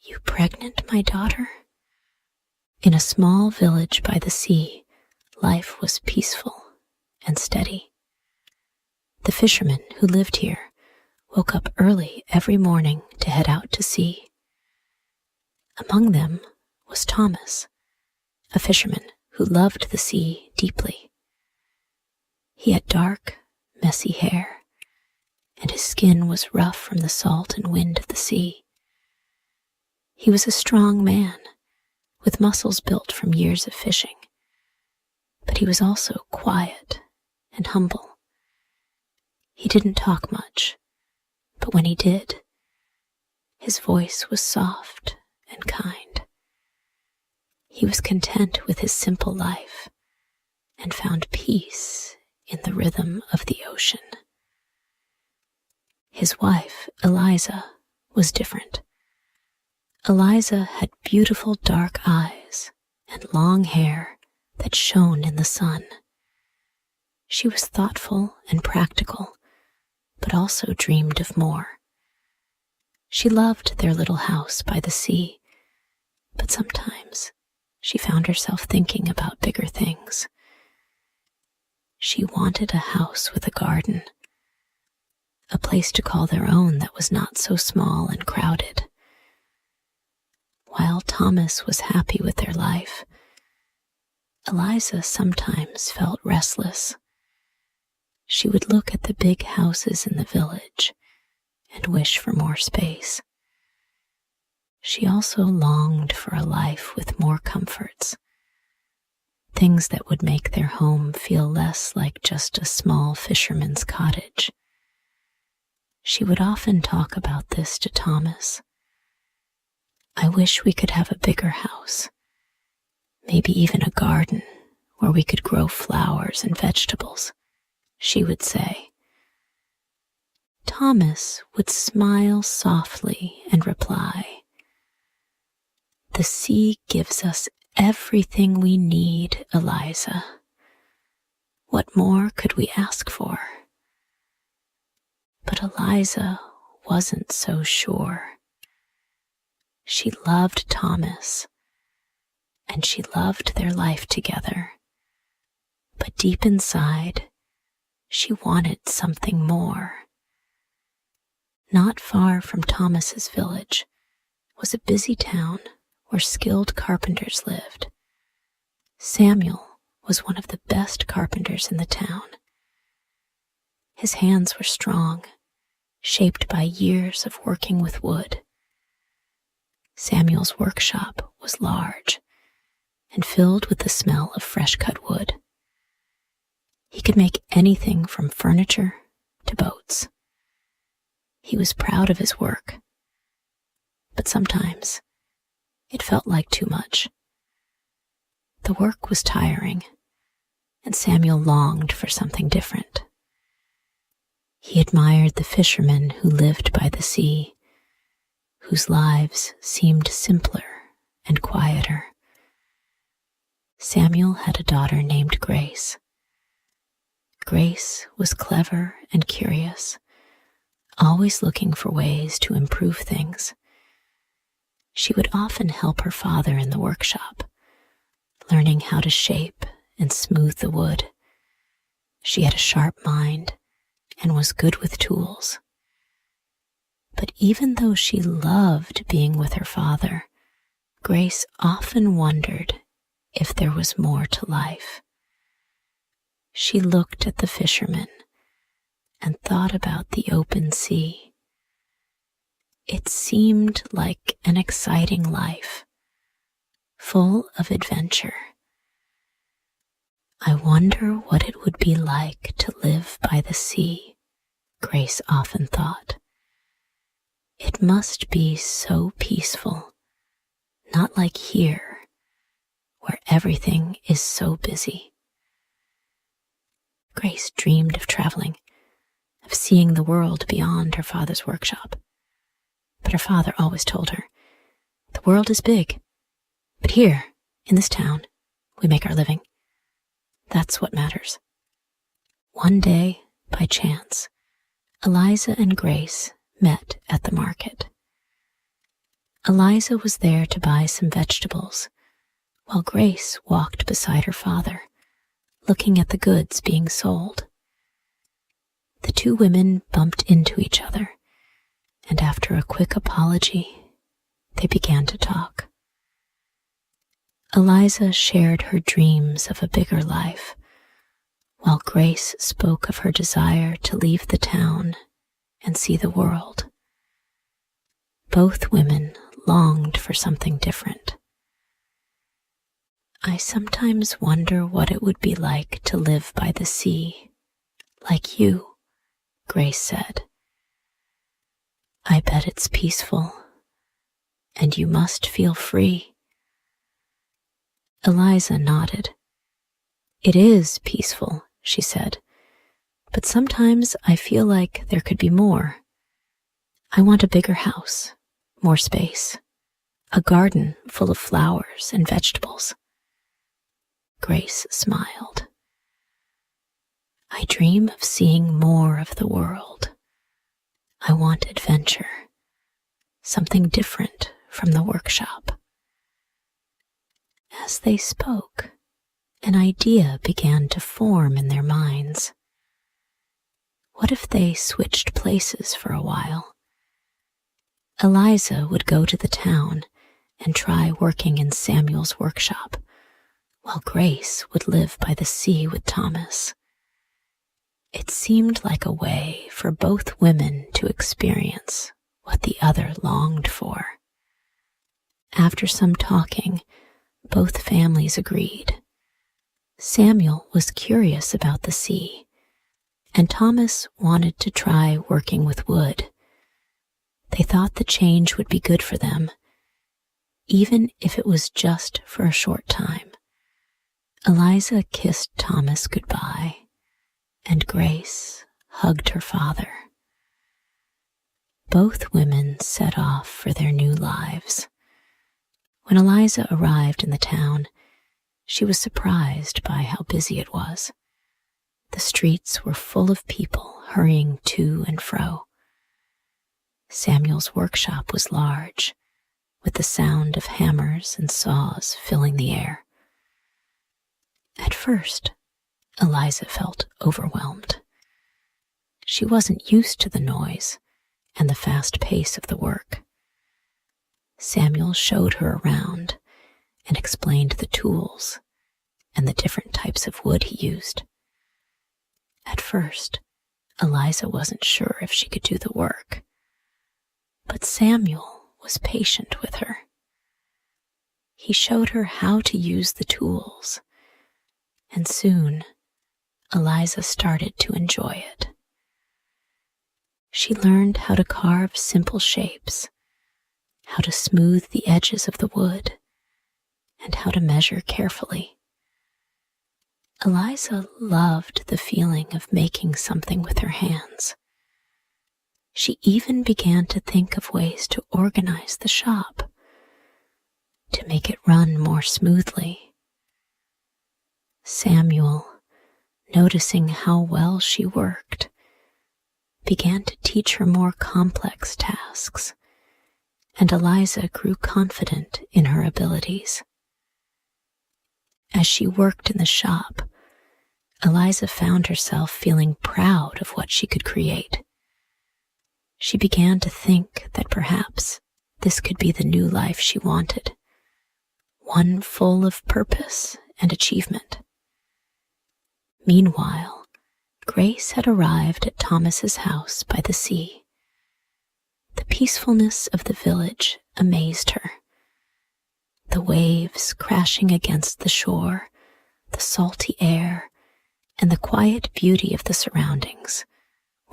"You pregnant, my daughter?" In a small village by the sea, life was peaceful and steady. The fisherman who lived here woke up early every morning to head out to sea. Among them was Thomas, a fisherman who loved the sea deeply. He had dark, messy hair, and his skin was rough from the salt and wind of the sea. He was a strong man, with muscles built from years of fishing, but he was also quiet and humble. He didn't talk much, but when he did, his voice was soft and kind. He was content with his simple life and found peace in the rhythm of the ocean. His wife, Eliza, was different. Eliza had beautiful dark eyes and long hair that shone in the sun. She was thoughtful and practical, but also dreamed of more. She loved their little house by the sea, but sometimes she found herself thinking about bigger things. She wanted a house with a garden, a place to call their own that was not so small and crowded. While Thomas was happy with their life, Eliza sometimes felt restless. She would look at the big houses in the village and wish for more space. She also longed for a life with more comforts, things that would make their home feel less like just a small fisherman's cottage. She would often talk about this to Thomas. "I wish we could have a bigger house, maybe even a garden where we could grow flowers and vegetables," she would say. Thomas would smile softly and reply, "The sea gives us everything we need, Eliza. What more could we ask for?" But Eliza wasn't so sure. She loved Thomas, and she loved their life together. But deep inside, she wanted something more. Not far from Thomas's village was a busy town where skilled carpenters lived. Samuel was one of the best carpenters in the town. His hands were strong, shaped by years of working with wood. Samuel's workshop was large and filled with the smell of fresh-cut wood. He could make anything from furniture to boats. He was proud of his work, but sometimes it felt like too much. The work was tiring, and Samuel longed for something different. He admired the fishermen who lived by the sea, whose lives seemed simpler and quieter. Samuel had a daughter named Grace. Grace was clever and curious, always looking for ways to improve things. She would often help her father in the workshop, learning how to shape and smooth the wood. She had a sharp mind and was good with tools. But even though she loved being with her father, Grace often wondered if there was more to life. She looked at the fishermen and thought about the open sea. It seemed like an exciting life, full of adventure. "I wonder what it would be like to live by the sea," Grace often thought. "It must be so peaceful, not like here, where everything is so busy." Grace dreamed of traveling, of seeing the world beyond her father's workshop. But her father always told her, "The world is big, but here, in this town, we make our living. That's what matters." One day, by chance, Eliza and Grace met at the market. Eliza was there to buy some vegetables, while Grace walked beside her father, looking at the goods being sold. The two women bumped into each other, and after a quick apology, they began to talk. Eliza shared her dreams of a bigger life, while Grace spoke of her desire to leave the town and see the world. Both women longed for something different. "I sometimes wonder what it would be like to live by the sea, like you," Grace said. "I bet it's peaceful, and you must feel free." Eliza nodded. "It is peaceful," she said, "but sometimes I feel like there could be more. I want a bigger house, more space, a garden full of flowers and vegetables." Grace smiled. "I dream of seeing more of the world. I want adventure, something different from the workshop." As they spoke, an idea began to form in their minds. What if they switched places for a while? Eliza would go to the town and try working in Samuel's workshop, while Grace would live by the sea with Thomas. It seemed like a way for both women to experience what the other longed for. After some talking, both families agreed. Samuel was curious about the sea, and Thomas wanted to try working with wood. They thought the change would be good for them, even if it was just for a short time. Eliza kissed Thomas goodbye, and Grace hugged her father. Both women set off for their new lives. When Eliza arrived in the town, she was surprised by how busy it was. The streets were full of people hurrying to and fro. Samuel's workshop was large, with the sound of hammers and saws filling the air. At first, Eliza felt overwhelmed. She wasn't used to the noise and the fast pace of the work. Samuel showed her around and explained the tools and the different types of wood he used. At first, Eliza wasn't sure if she could do the work, but Samuel was patient with her. He showed her how to use the tools, and soon Eliza started to enjoy it. She learned how to carve simple shapes, how to smooth the edges of the wood, and how to measure carefully. Eliza loved the feeling of making something with her hands. She even began to think of ways to organize the shop, to make it run more smoothly. Samuel, noticing how well she worked, began to teach her more complex tasks, and Eliza grew confident in her abilities. As she worked in the shop, Eliza found herself feeling proud of what she could create. She began to think that perhaps this could be the new life she wanted, one full of purpose and achievement. Meanwhile, Grace had arrived at Thomas's house by the sea. The peacefulness of the village amazed her. The waves crashing against the shore, the salty air, and the quiet beauty of the surroundings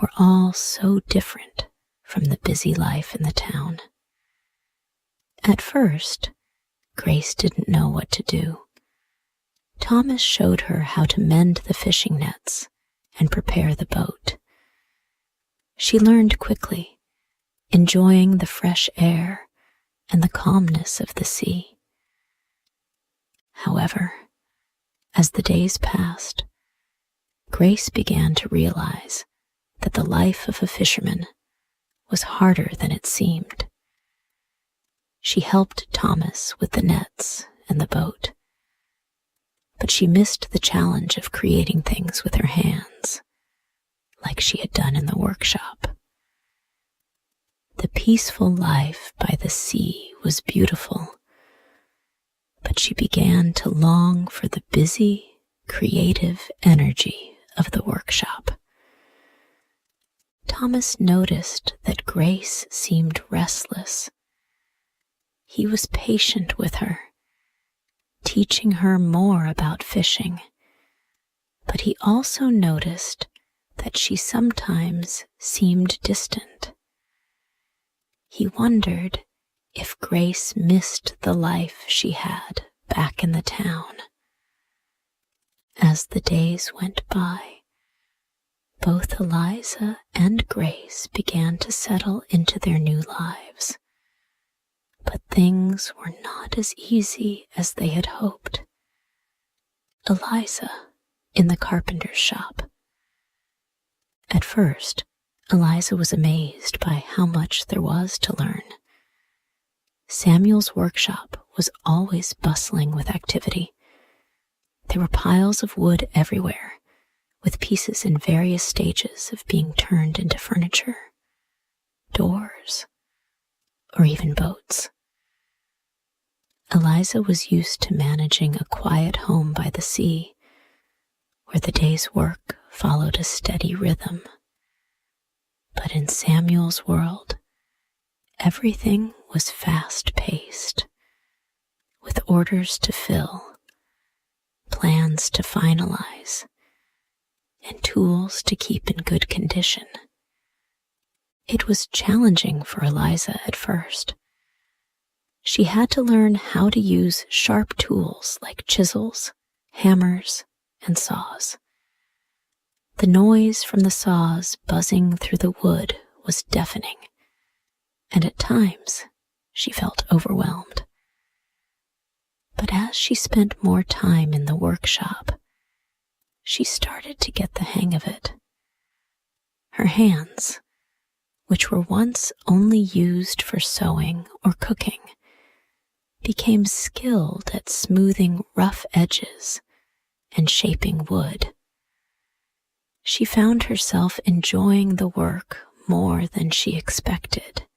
were all so different from the busy life in the town. At first, Grace didn't know what to do. Thomas showed her how to mend the fishing nets and prepare the boat. She learned quickly, enjoying the fresh air and the calmness of the sea. However, as the days passed, Grace began to realize that the life of a fisherman was harder than it seemed. She helped Thomas with the nets and the boat, but she missed the challenge of creating things with her hands, like she had done in the workshop. The peaceful life by the sea was beautiful, but she began to long for the busy, creative energy of the workshop. Thomas noticed that Grace seemed restless. He was patient with her, teaching her more about fishing, but he also noticed that she sometimes seemed distant. He wondered if Grace missed the life she had back in the town. As the days went by, both Eliza and Grace began to settle into their new lives. But things were not as easy as they had hoped. Eliza in the carpenter's shop. At first, Eliza was amazed by how much there was to learn. Samuel's workshop was always bustling with activity. There were piles of wood everywhere, with pieces in various stages of being turned into furniture, doors, or even boats. Eliza was used to managing a quiet home by the sea, where the day's work followed a steady rhythm. But in Samuel's world, everything was fast-paced, with orders to fill, plans to finalize, and tools to keep in good condition. It was challenging for Eliza at first. She had to learn how to use sharp tools like chisels, hammers, and saws. The noise from the saws buzzing through the wood was deafening, and at times she felt overwhelmed. But as she spent more time in the workshop, she started to get the hang of it. Her hands, which were once only used for sewing or cooking, became skilled at smoothing rough edges and shaping wood. She found herself enjoying the work more than she expected.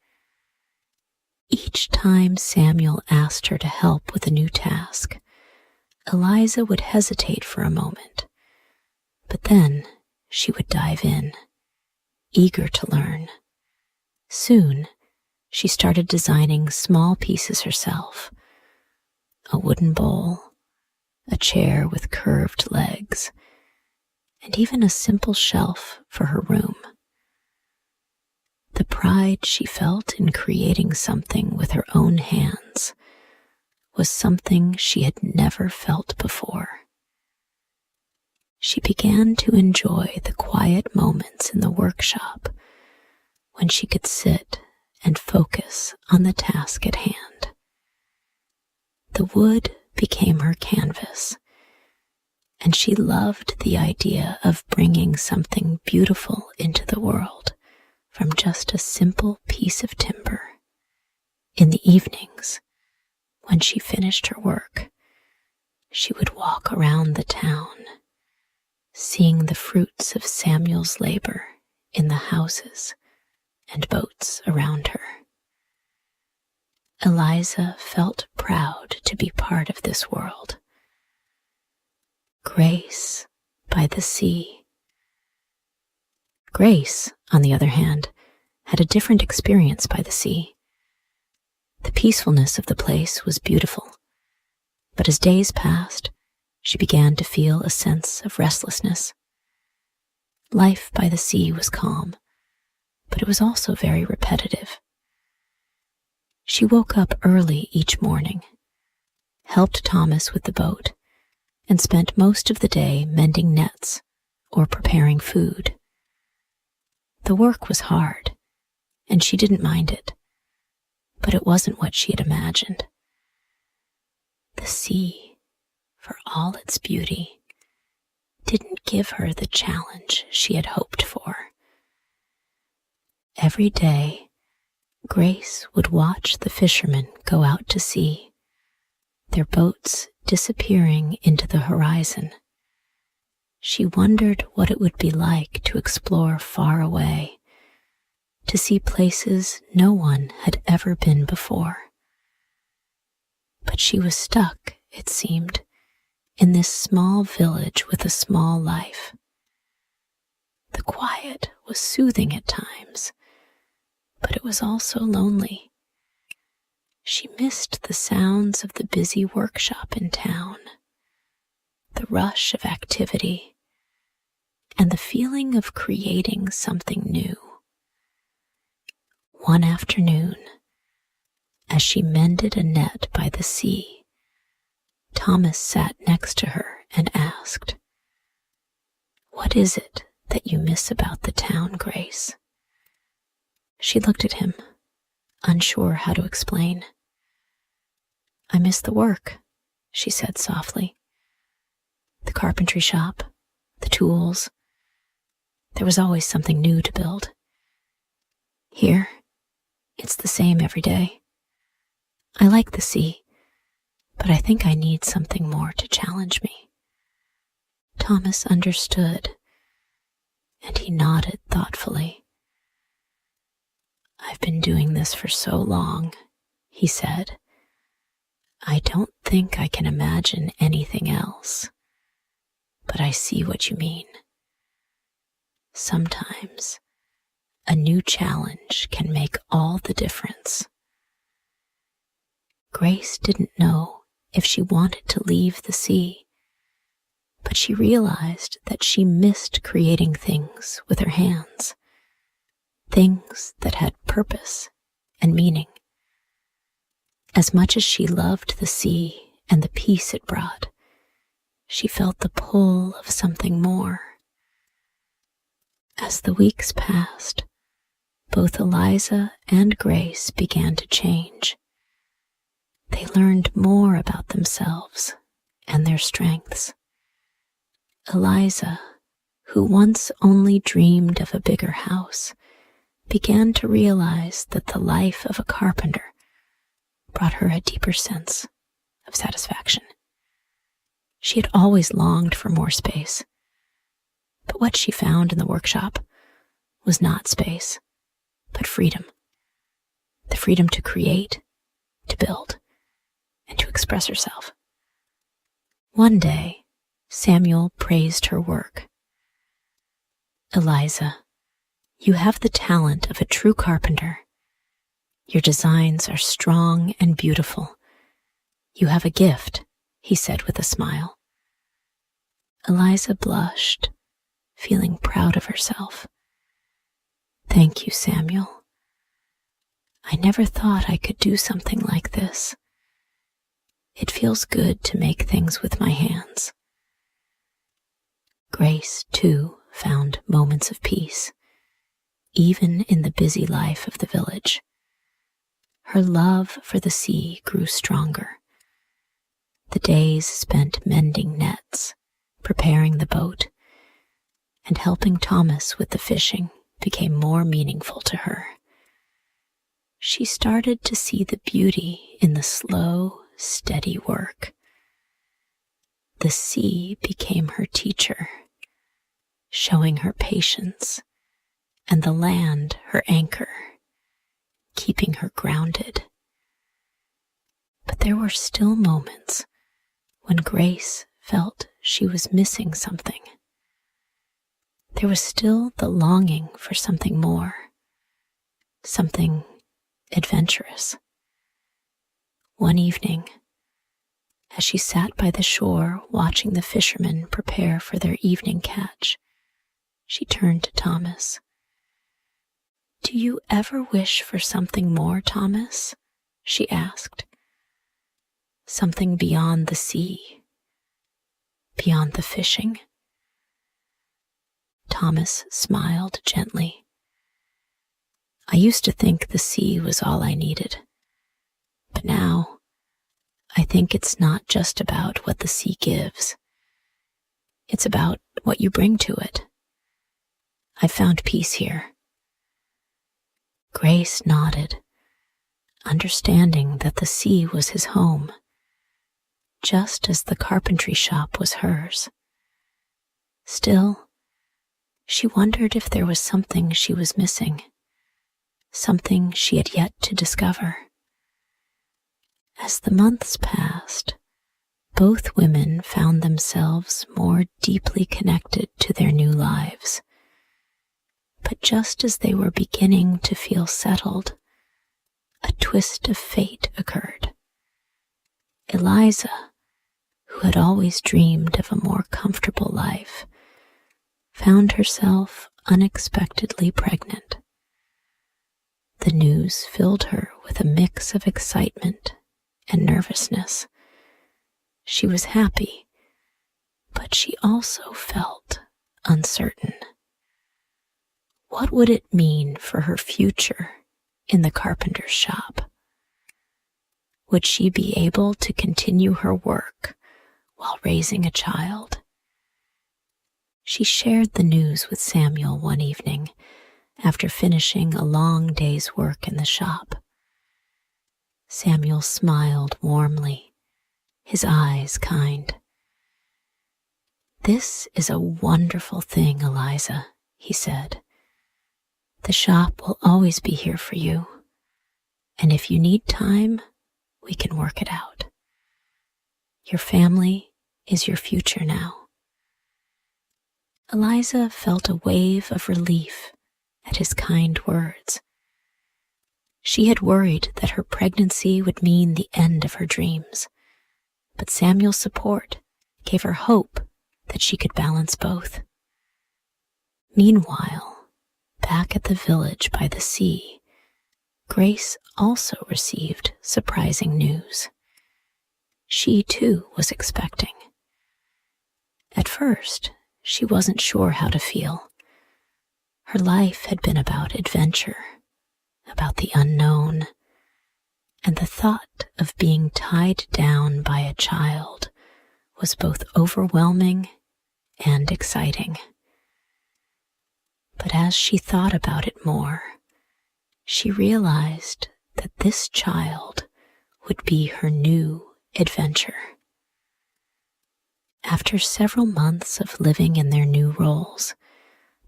Each time Samuel asked her to help with a new task, Eliza would hesitate for a moment, but then she would dive in, eager to learn. Soon, she started designing small pieces herself: a wooden bowl, a chair with curved legs, and even a simple shelf for her room. The pride she felt in creating something with her own hands was something she had never felt before. She began to enjoy the quiet moments in the workshop when she could sit and focus on the task at hand. The wood became her canvas, and she loved the idea of bringing something beautiful into the world from just a simple piece of timber. In the evenings, when she finished her work, she would walk around the town, seeing the fruits of Samuel's labor in the houses and boats around her. Eliza felt proud to be part of this world. Grace by the sea. Grace, on the other hand, had a different experience by the sea. The peacefulness of the place was beautiful, but as days passed, she began to feel a sense of restlessness. Life by the sea was calm, but it was also very repetitive. She woke up early each morning, helped Thomas with the boat, and spent most of the day mending nets or preparing food. The work was hard, and she didn't mind it, but it wasn't what she had imagined. The sea, for all its beauty, didn't give her the challenge she had hoped for. Every day, Grace would watch the fishermen go out to sea, their boats disappearing into the horizon. She wondered what it would be like to explore far away, to see places no one had ever been before. But she was stuck, it seemed, in this small village with a small life. The quiet was soothing at times, but it was also lonely. She missed the sounds of the busy workshop in town, the rush of activity, and the feeling of creating something new. One afternoon, as she mended a net by the sea, Thomas sat next to her and asked, "What is it that you miss about the town, Grace?" She looked at him, unsure how to explain. "I miss the work," she said softly. "The carpentry shop, the tools. There was always something new to build. Here, it's the same every day. I like the sea, but I think I need something more to challenge me." Thomas understood, and he nodded thoughtfully. "I've been doing this for so long," he said. "I don't think I can imagine anything else, but I see what you mean. Sometimes a new challenge can make all the difference." Grace didn't know if she wanted to leave the sea, but she realized that she missed creating things with her hands, things that had purpose and meaning. As much as she loved the sea and the peace it brought, she felt the pull of something more. As the weeks passed, both Eliza and Grace began to change. They learned more about themselves and their strengths. Eliza, who once only dreamed of a bigger house, began to realize that the life of a carpenter brought her a deeper sense of satisfaction. She had always longed for more space, but what she found in the workshop was not space, but freedom. The freedom to create, to build, and to express herself. One day, Samuel praised her work. "Eliza, you have the talent of a true carpenter. Your designs are strong and beautiful. You have a gift," he said with a smile. Eliza blushed, feeling proud of herself. "Thank you, Samuel. I never thought I could do something like this. It feels good to make things with my hands." Grace, too, found moments of peace, even in the busy life of the village. Her love for the sea grew stronger. The days spent mending nets, preparing the boat, and helping Thomas with the fishing became more meaningful to her. She started to see the beauty in the slow, steady work. The sea became her teacher, showing her patience, and the land her anchor, keeping her grounded. But there were still moments when Grace felt she was missing something. There was still the longing for something more, something adventurous. One evening, as she sat by the shore watching the fishermen prepare for their evening catch, she turned to Thomas. "Do you ever wish for something more, Thomas?" she asked. "Something beyond the sea, beyond the fishing?" Thomas smiled gently. "I used to think the sea was all I needed, but now I think it's not just about what the sea gives. It's about what you bring to it. I've found peace here." Grace nodded, understanding that the sea was his home, just as the carpentry shop was hers. Still, she wondered if there was something she was missing, something she had yet to discover. As the months passed, both women found themselves more deeply connected to their new lives. But just as they were beginning to feel settled, a twist of fate occurred. Eliza, who had always dreamed of a more comfortable life, found herself unexpectedly pregnant. The news filled her with a mix of excitement and nervousness. She was happy, but she also felt uncertain. What would it mean for her future in the carpenter's shop? Would she be able to continue her work while raising a child? She shared the news with Samuel one evening after finishing a long day's work in the shop. Samuel smiled warmly, his eyes kind. "This is a wonderful thing, Eliza," he said. "The shop will always be here for you, and if you need time, we can work it out. Your family is your future now." Eliza felt a wave of relief at his kind words. She had worried that her pregnancy would mean the end of her dreams, but Samuel's support gave her hope that she could balance both. Meanwhile, back at the village by the sea, Grace also received surprising news. She too was expecting. At first, she wasn't sure how to feel. Her life had been about adventure, about the unknown, and the thought of being tied down by a child was both overwhelming and exciting. But as she thought about it more, she realized that this child would be her new adventure. After several months of living in their new roles,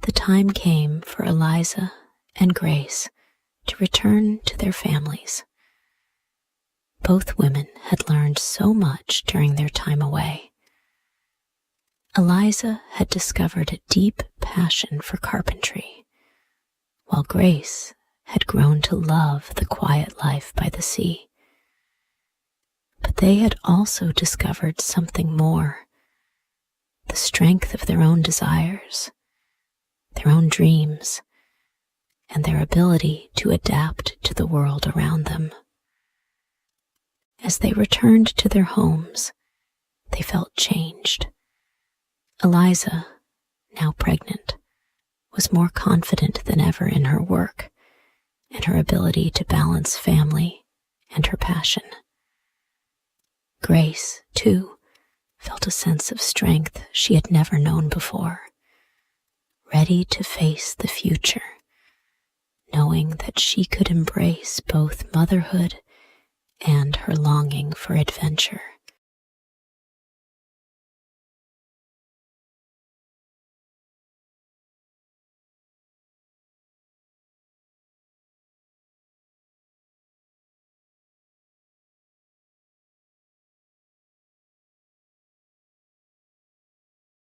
the time came for Eliza and Grace to return to their families. Both women had learned so much during their time away. Eliza had discovered a deep passion for carpentry, while Grace had grown to love the quiet life by the sea. But they had also discovered something more: the strength of their own desires, their own dreams, and their ability to adapt to the world around them. As they returned to their homes, they felt changed. Eliza, now pregnant, was more confident than ever in her work and her ability to balance family and her passion. Grace, too, felt a sense of strength she had never known before, ready to face the future, knowing that she could embrace both motherhood and her longing for adventure.